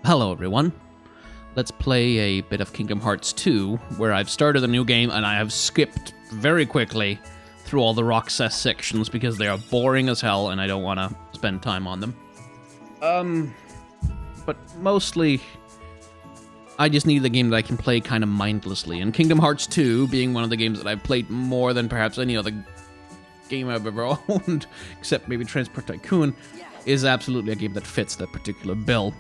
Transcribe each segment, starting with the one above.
Hello everyone. Let's play a bit of Kingdom Hearts 2, where I've started a new game and I have skipped very quickly through all the Roxas sections because they are boring as hell and I don't want to spend time on them. But mostly, I just need a game that I can play kind of mindlessly, and Kingdom Hearts 2, being one of the games that I've played more than perhaps any other game I've ever owned, except maybe Transport Tycoon, is absolutely a game that fits that particular bill.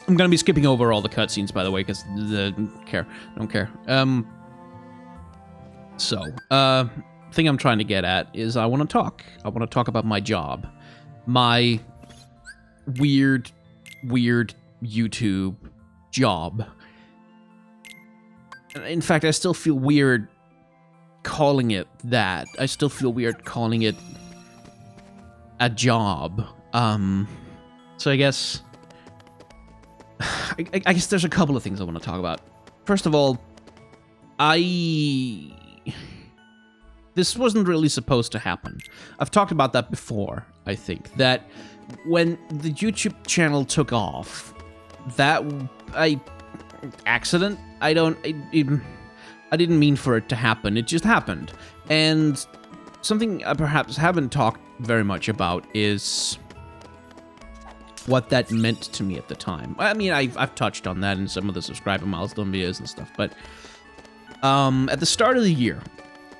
I'm gonna be skipping over all the cutscenes, by the way, because I don't care. Thing I'm trying to get at is I want to talk. I want to talk about my job, my weird YouTube job. In fact, I still feel weird calling it that. I still feel weird calling it a job. So I guess there's a couple of things I want to talk about. First of all, this wasn't really supposed to happen. I've talked about that before, I think, that when the YouTube channel took off, that accident, I didn't mean for it to happen. It just happened. And something I perhaps haven't talked very much about is what that meant to me at the time. I mean, I've touched on that in some of the subscriber milestone videos and stuff, but at the start of the year,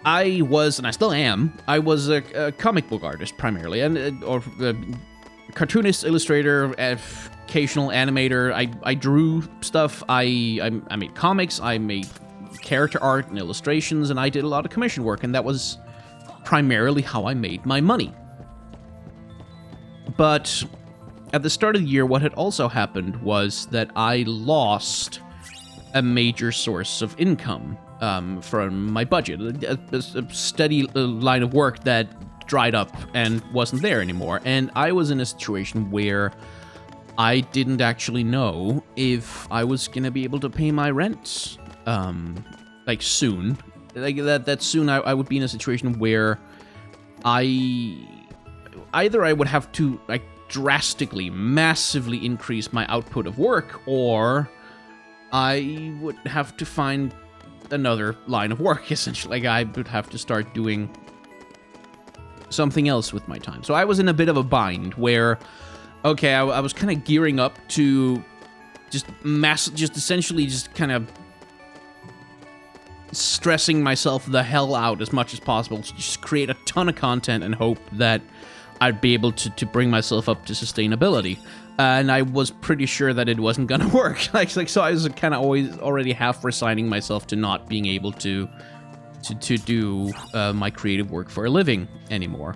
I was, and I still am, I was a comic book artist primarily, and or cartoonist, illustrator, occasional animator. I drew stuff. I made comics. I made character art and illustrations, and I did a lot of commission work, and that was primarily how I made my money. But at the start of the year, what had also happened was that I lost a major source of income from my budget, a steady line of work that dried up and wasn't there anymore. And I was in a situation where I didn't actually know if I was going to be able to pay my rent, like soon. Like that soon I would be in a situation where either I would have to like drastically, massively increase my output of work, or I would have to find another line of work, essentially. Like, I would have to start doing something else with my time. So I was in a bit of a bind where, okay, I was kind of gearing up to just essentially just kind of stressing myself the hell out as much as possible to just create a ton of content and hope that I'd be able to bring myself up to sustainability. And I was pretty sure that it wasn't gonna work. So I was kind of already half resigning myself to not being able to do my creative work for a living anymore.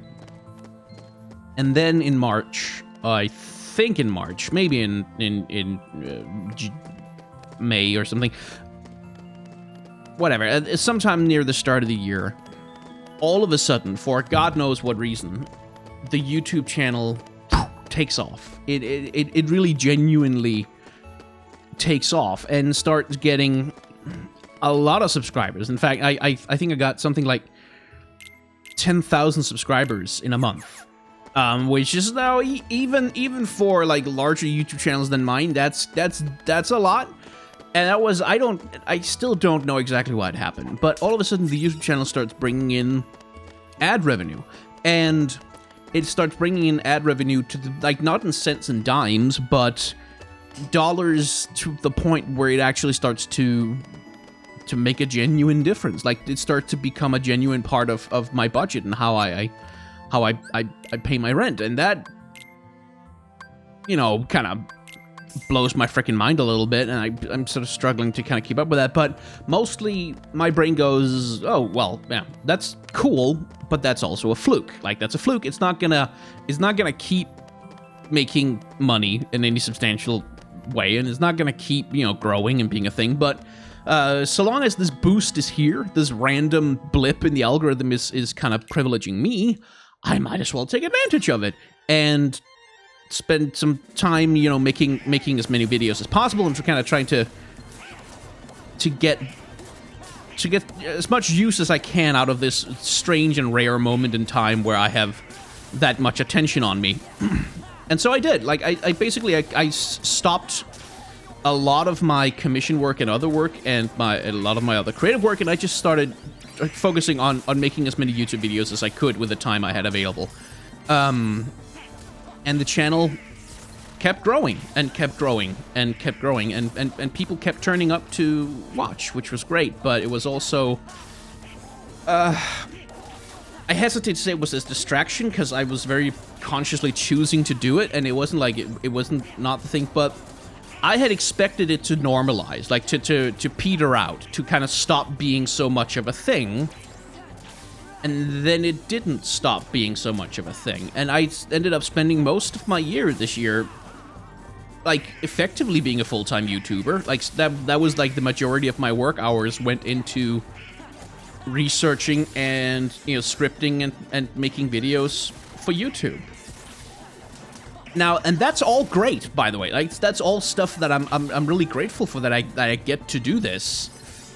And then in March, I think in March, maybe in May or something, whatever, sometime near the start of the year, all of a sudden, for God knows what reason, the YouTube channel takes off. It really genuinely takes off and starts getting a lot of subscribers. In fact, I think I got something like 10,000 subscribers in a month, which is now even for like larger YouTube channels than mine. That's a lot. And that was, I still don't know exactly what happened, but all of a sudden the YouTube channel starts bringing in ad revenue, and it starts bringing in ad revenue to the, like, not in cents and dimes, but dollars, to the point where it actually starts to make a genuine difference. Like, it starts to become a genuine part of my budget and how I pay my rent. And that, you know, kind of blows my freaking mind a little bit, and I'm sort of struggling to kind of keep up with that. But mostly my brain goes, oh, well, yeah, that's cool, but that's also a fluke. Like, that's a fluke. It's not gonna keep making money in any substantial way, and it's not gonna keep, you know, growing and being a thing. But so long as this boost is here, this random blip in the algorithm is kind of privileging me, I might as well take advantage of it and spend some time, you know, making as many videos as possible, and kind of trying to get as much use as I can out of this strange and rare moment in time where I have that much attention on me. And so I did. Like, I basically, I stopped a lot of my commission work and other work and a lot of my other creative work, and I just started focusing on making as many YouTube videos as I could with the time I had available. And the channel kept growing and kept growing and kept growing, and people kept turning up to watch, which was great, but it was also... I hesitate to say it was a distraction, because I was very consciously choosing to do it, and it wasn't like it wasn't not the thing, but I had expected it to normalize, like to peter out, to kind of stop being so much of a thing, and then it didn't stop being so much of a thing, and I ended up spending most of my year this year, like, effectively being a full-time YouTuber. Like, that was like the majority of my work hours went into researching and, you know, scripting and making videos for YouTube. Now, and that's all great, by the way. Like, that's all stuff that I'm really grateful for, that I get to do this,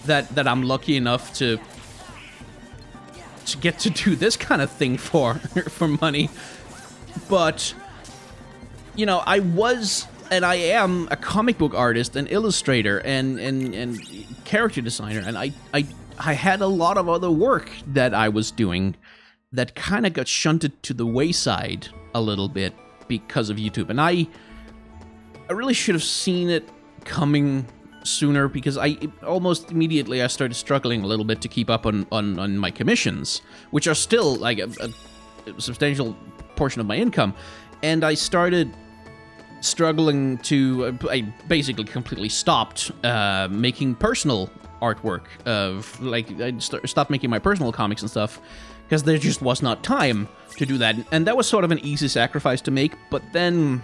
that I'm lucky enough to get to do this kind of thing for money. But, you know, I was and I am a comic book artist and illustrator and character designer, and I had a lot of other work that I was doing that kind of got shunted to the wayside a little bit because of YouTube. And I really should have seen it coming sooner, because almost immediately I started struggling a little bit to keep up on my commissions, which are still like a substantial portion of my income. And I started struggling to... I basically completely stopped making personal artwork of, like, I stopped making my personal comics and stuff, because there just was not time to do that. And that was sort of an easy sacrifice to make, but then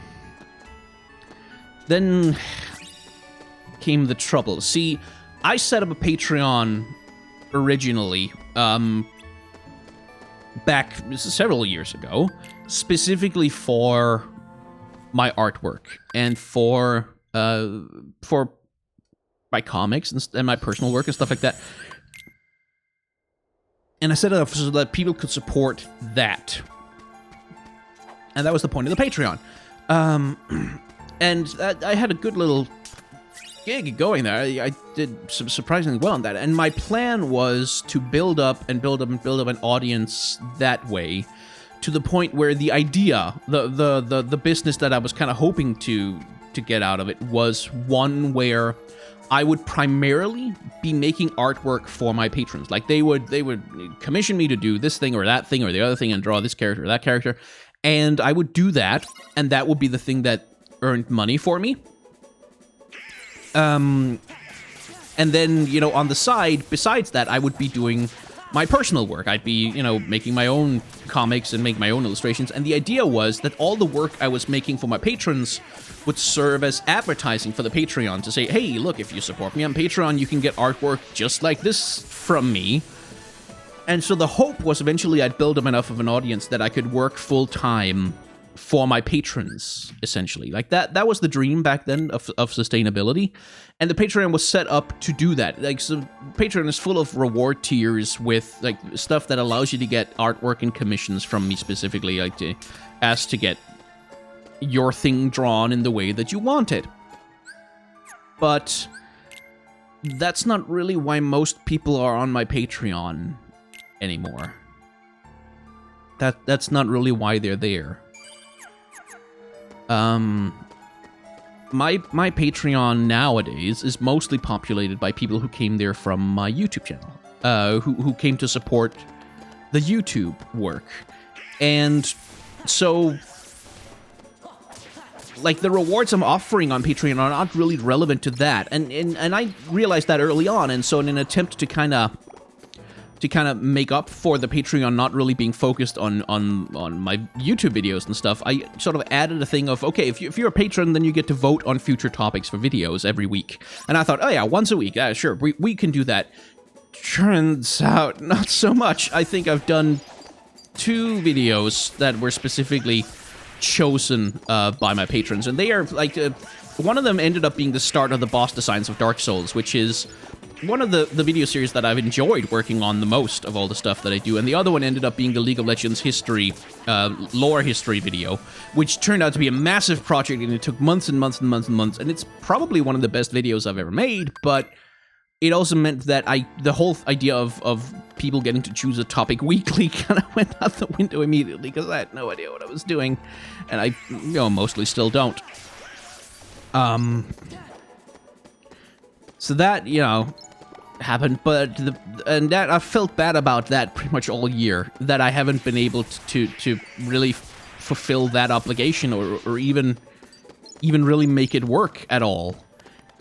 came the trouble. See, I set up a Patreon originally, back several years ago, specifically for my artwork and for my comics and my personal work and stuff like that. And I set it up so that people could support that. And that was the point of the Patreon. And I had a good little gig going there. I did surprisingly well on that. And my plan was to build up an audience that way, to the point where the idea, the business that I was kind of hoping to get out of it, was one where I would primarily be making artwork for my patrons. Like, they would commission me to do this thing or that thing or the other thing and draw this character or that character, and I would do that, and that would be the thing that earned money for me. And then, you know, on the side, besides that, I would be doing my personal work. I'd be, you know, making my own comics and make my own illustrations. And the idea was that all the work I was making for my patrons would serve as advertising for the Patreon, to say, hey, look, if you support me on Patreon, you can get artwork just like this from me. And so the hope was eventually I'd build up enough of an audience that I could work full-time for my patrons, essentially. Like, that was the dream back then of sustainability. And the Patreon was set up to do that. Like, so Patreon is full of reward tiers with, like, stuff that allows you to get artwork and commissions from me specifically, like, to get your thing drawn in the way that you want it. But that's not really why most people are on my Patreon anymore. That's not really why they're there. My Patreon nowadays is mostly populated by people who came there from my YouTube channel, who came to support the YouTube work. And so, like, the rewards I'm offering on Patreon are not really relevant to that. And I realized that early on, and so in an attempt to kind of make up for the Patreon not really being focused on my YouTube videos and stuff, I sort of added a thing of, okay, if you're a patron, then you get to vote on future topics for videos every week. And I thought, oh yeah, once a week, yeah, sure, we can do that. Turns out, not so much. I think I've done 2 videos that were specifically chosen by my patrons, and they are, like, one of them ended up being the start of the boss designs of Dark Souls, which is one of the video series that I've enjoyed working on the most of all the stuff that I do, and the other one ended up being the League of Legends history, lore history video, which turned out to be a massive project, and it took months and months and months and months, and it's probably one of the best videos I've ever made, but it also meant that the whole idea of people getting to choose a topic weekly kind of went out the window immediately, because I had no idea what I was doing, and I, mostly still don't. So that, happened, but and that I felt bad about that pretty much all year, that I haven't been able to really fulfill that obligation or even really make it work at all.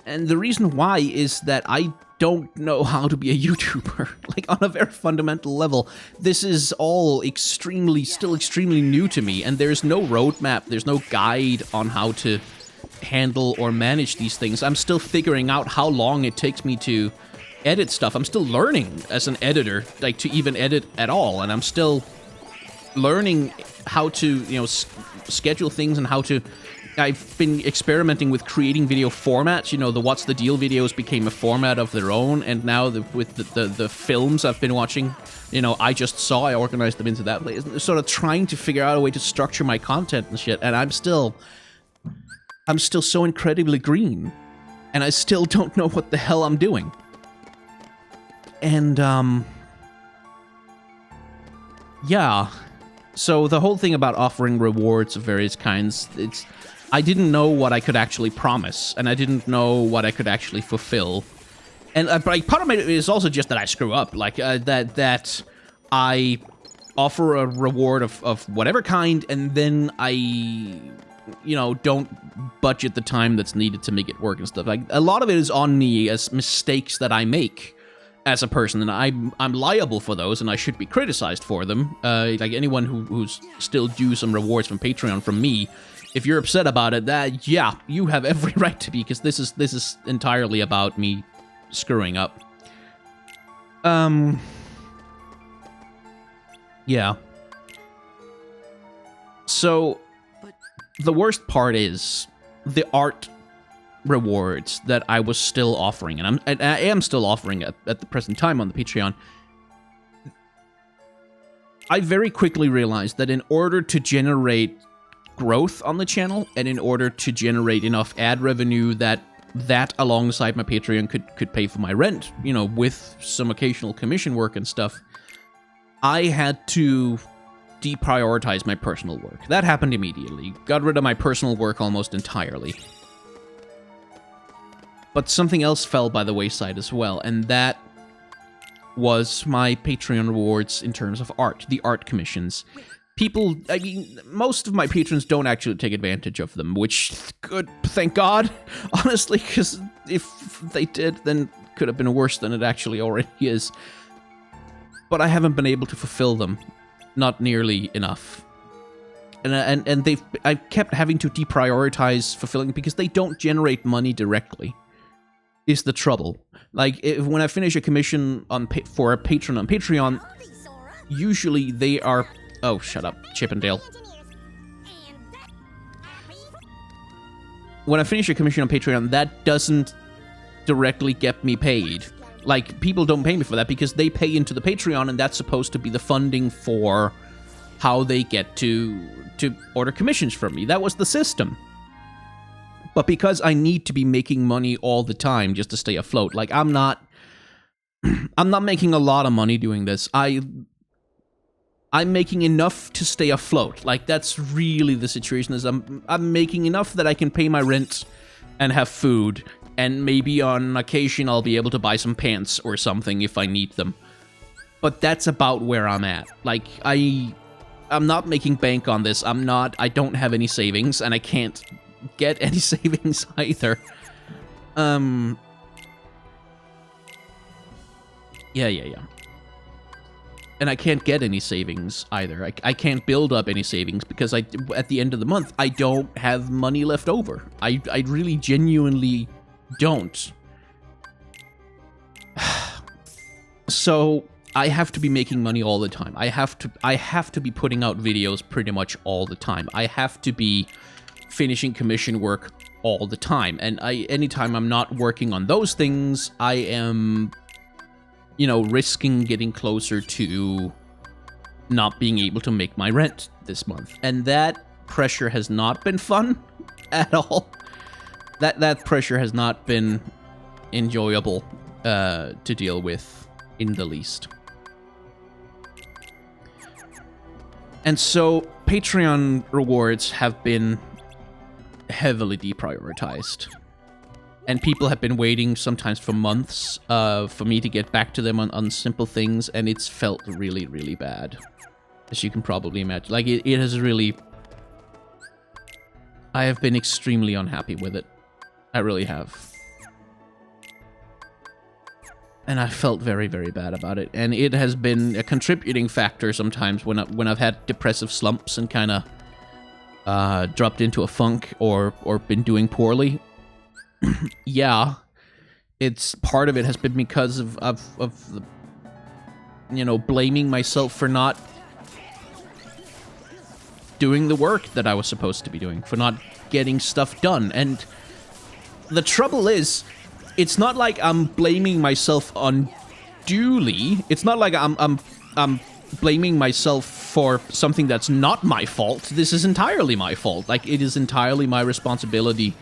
And the reason why is that I don't know how to be a YouTuber, like on a very fundamental level. This is all still extremely new to me, and there's no roadmap, there's no guide on how to handle or manage these things. I'm still figuring out how long it takes me to edit stuff. I'm still learning as an editor, like to even edit at all, and I'm still learning how to, schedule things and how to... I've been experimenting with creating video formats. The What's the Deal videos became a format of their own, and now with the films I've been watching, I just saw, I organized them into that place, sort of trying to figure out a way to structure my content and shit, and I'm still so incredibly green, and I still don't know what the hell I'm doing. And, yeah. So the whole thing about offering rewards of various kinds, I didn't know what I could actually promise, and I didn't know what I could actually fulfill. And part of it is also just that I screw up, like, that I offer a reward of whatever kind, and then I... don't budget the time that's needed to make it work and stuff. Like, a lot of it is on me as mistakes that I make as a person, and I'm liable for those, and I should be criticized for them. Like, anyone who's still due some rewards from Patreon from me, if you're upset about it, yeah, you have every right to be, because this is entirely about me screwing up. Yeah. So... the worst part is the art rewards that I was still offering, and I am still offering at the present time on the Patreon. I very quickly realized that in order to generate growth on the channel, and in order to generate enough ad revenue that alongside my Patreon could pay for my rent, with some occasional commission work and stuff, I had to deprioritize my personal work. That happened immediately. Got rid of my personal work almost entirely. But something else fell by the wayside as well, and that was my Patreon rewards in terms of art, the art commissions. People, most of my patrons don't actually take advantage of them, which, good, thank God, honestly, because if they did, then it could have been worse than it actually already is. But I haven't been able to fulfill them. Not nearly enough. And I've kept having to deprioritize fulfilling because they don't generate money directly, is the trouble. Like, when I finish a commission for a patron on Patreon, usually they are... Oh, shut up, Chippendale. When I finish a commission on Patreon, that doesn't directly get me paid. Like, people don't pay me for that because they pay into the Patreon, and that's supposed to be the funding for how they get to order commissions from me. That was the system. But because I need to be making money all the time just to stay afloat, like, I'm not making a lot of money doing this. I'm making enough to stay afloat. Like, that's really the situation, is I'm making enough that I can pay my rent and have food. And maybe on occasion I'll be able to buy some pants or something if I need them. But that's about where I'm at. Like, I'm not making bank on this. I don't have any savings, and I can't get any savings either. Yeah. And I can't get any savings either. I can't build up any savings because at the end of the month, I don't have money left over. I really genuinely don't. So I have to be making money all the time. I have to be putting out videos pretty much all the time. I have to be finishing commission work all the time. And anytime I'm not working on those things, I am, you know, risking getting closer to not being able to make my rent this month. And that pressure has not been fun at all. That pressure has not been enjoyable to deal with in the least. And so Patreon rewards have been heavily deprioritized. And people have been waiting sometimes for months for me to get back to them on simple things, and it's felt really, really bad. As you can probably imagine. Like, it has really... I have been extremely unhappy with it. I really have. And I felt very, very bad about it. And it has been a contributing factor sometimes when I've had depressive slumps and kind of dropped into a funk or been doing poorly. Yeah, it's part of it has been because of the, you know, blaming myself for not doing the work that I was supposed to be doing, for not getting stuff done. And the trouble is, it's not like I'm blaming myself unduly. It's not like I'm blaming myself for something that's not my fault. This is entirely my fault. Like, it is entirely my responsibility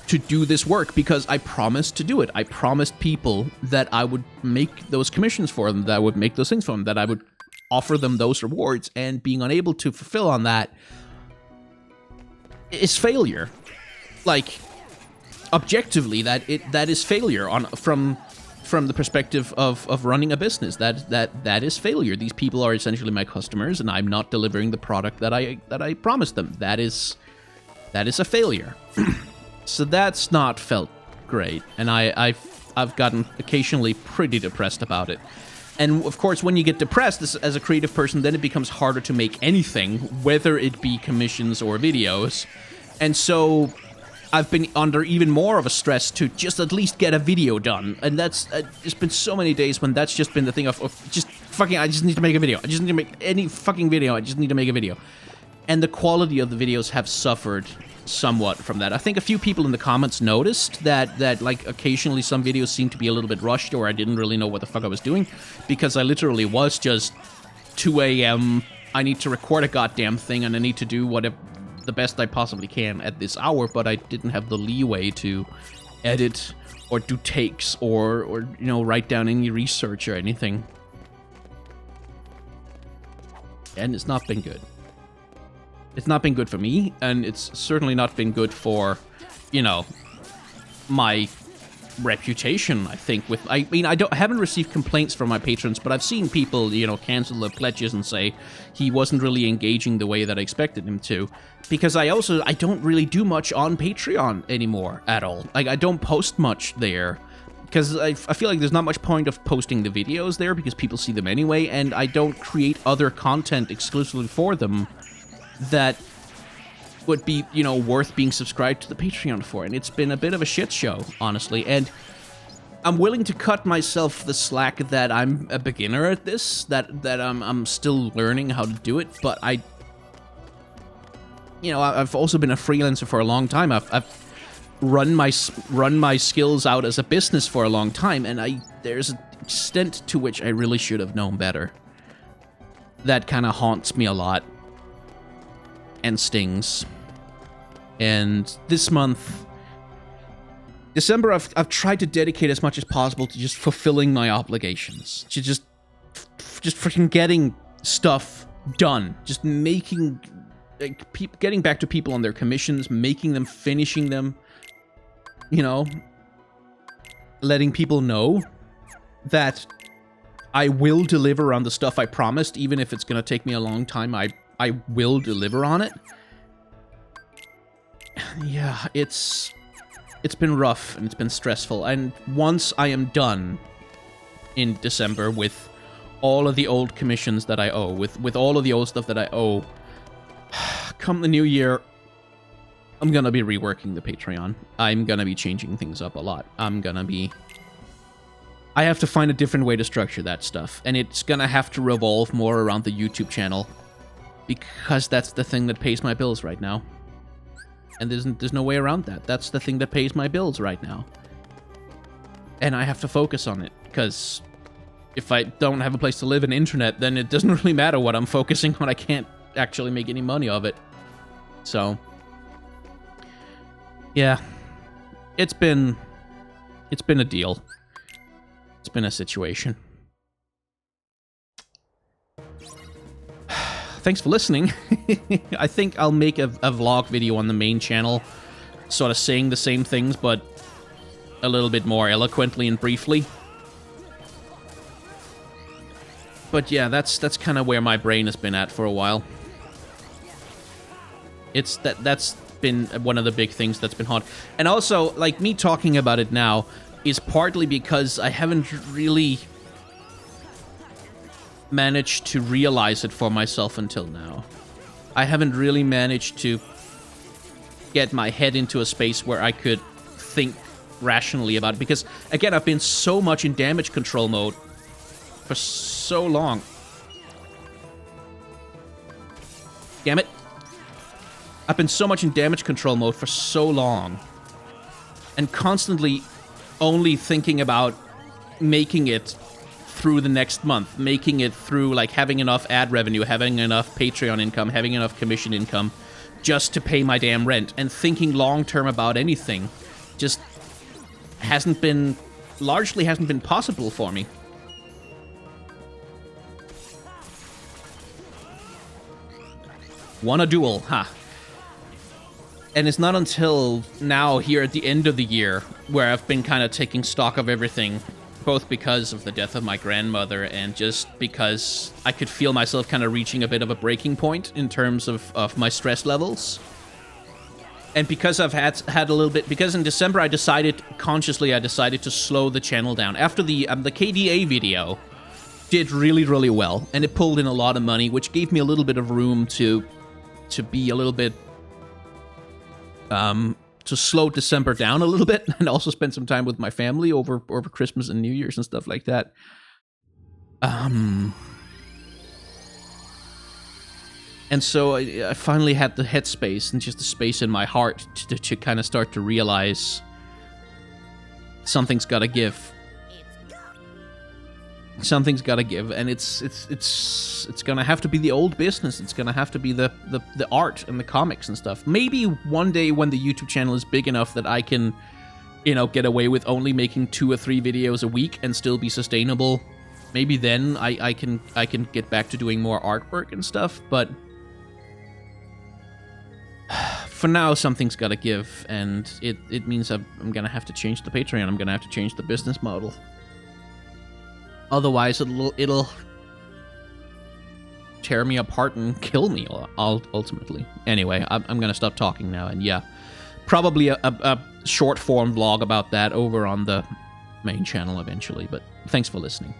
to do this work because I promised to do it. I promised people that I would make those commissions for them, that I would make those things for them, that I would offer them those rewards, and being unable to fulfill on that is failure. Like, objectively, that is failure from the perspective of running a business. That is failure. These people are essentially my customers, and I'm not delivering the product that I promised them. That is a failure. So that's not felt great, and I've gotten occasionally pretty depressed about it. And of course, when you get depressed as a creative person, then it becomes harder to make anything, whether it be commissions or videos. And so I've been under even more of a stress to just at least get a video done. And that's there's been so many days when that's just been the thing of just fucking, I just need to make a video. I just need to make any fucking video. I just need to make a video. And the quality of the videos have suffered somewhat from that. I think a few people in the comments noticed that like occasionally some videos seem to be a little bit rushed, or I didn't really know what the fuck I was doing, because I literally was just 2 a.m. I need to record a goddamn thing, and I need to do whatever the best I possibly can at this hour, but I didn't have the leeway to edit or do takes or you know, write down any research or anything. And it's not been good. It's not been good for me, and it's certainly not been good for, you know, my reputation, I think. I haven't received complaints from my patrons, but I've seen people, you know, cancel their pledges and say he wasn't really engaging the way that I expected him to. Because I don't really do much on Patreon anymore at all. Like, I don't post much there. Because I feel like there's not much point of posting the videos there, because people see them anyway, and I don't create other content exclusively for them that would be, you know, worth being subscribed to the Patreon for. And it's been a bit of a shit show, honestly. And I'm willing to cut myself the slack that I'm a beginner at this, that I'm still learning how to do it, but you know, I've also been a freelancer for a long time. I've run my skills out as a business for a long time, and there's an extent to which I really should have known better. That kind of haunts me a lot and stings. And this month, December, I've tried to dedicate as much as possible to just fulfilling my obligations, to just freaking getting stuff done, just making, like, getting back to people on their commissions, making them, finishing them, you know, letting people know that I will deliver on the stuff I promised, even if it's going to take me a long time. I will deliver on it. Yeah, it's been rough, and it's been stressful. And once I am done in December with all of the old commissions that I owe, with all of the old stuff that I owe, come the new year, I'm gonna be reworking the Patreon. I'm gonna be changing things up a lot. I have to find a different way to structure that stuff, and it's gonna have to revolve more around the YouTube channel, because that's the thing that pays my bills right now. And there's no way around that. That's the thing that pays my bills right now. And I have to focus on it, because if I don't have a place to live and internet, then it doesn't really matter what I'm focusing on. I can't actually make any money of it. So, yeah, it's been a deal. It's been a situation. Thanks for listening. I think I'll make a vlog video on the main channel, sort of saying the same things, but a little bit more eloquently and briefly. But yeah, that's kind of where my brain has been at for a while. That's been one of the big things that's been hard. And also, like, me talking about it now is partly because I haven't really managed to realize it for myself until now. I haven't really managed to get my head into a space where I could think rationally about it, because again, I've been so much in damage control mode for so long. Damn it. I've been so much in damage control mode for so long, and constantly only thinking about making it through the next month, making it through, like, having enough ad revenue, having enough Patreon income, having enough commission income just to pay my damn rent, and thinking long-term about anything just largely hasn't been possible for me. Won a duel, huh? And it's not until now, here at the end of the year, where I've been kind of taking stock of everything, both because of the death of my grandmother and just because I could feel myself kind of reaching a bit of a breaking point in terms of my stress levels. And because I've had a little bit, because in December I decided to slow the channel down. After the KDA video did really, really well, and it pulled in a lot of money, which gave me a little bit of room to be a little bit, to slow December down a little bit, and also spend some time with my family over Christmas and New Year's and stuff like that. And so I finally had the headspace and just the space in my heart to kind of start to realize something's got to give. Something's got to give, and it's gonna have to be the old business. It's gonna have to be the art and the comics and stuff. Maybe one day when the YouTube channel is big enough that I can, get away with only making 2 or 3 videos a week and still be sustainable. Maybe then I can get back to doing more artwork and stuff. But for now, something's got to give, and it means I'm gonna have to change the Patreon. I'm gonna have to change the business model. Otherwise, it'll tear me apart and kill me, ultimately. Anyway, I'm going to stop talking now, and yeah, probably a short-form vlog about that over on the main channel eventually, but thanks for listening.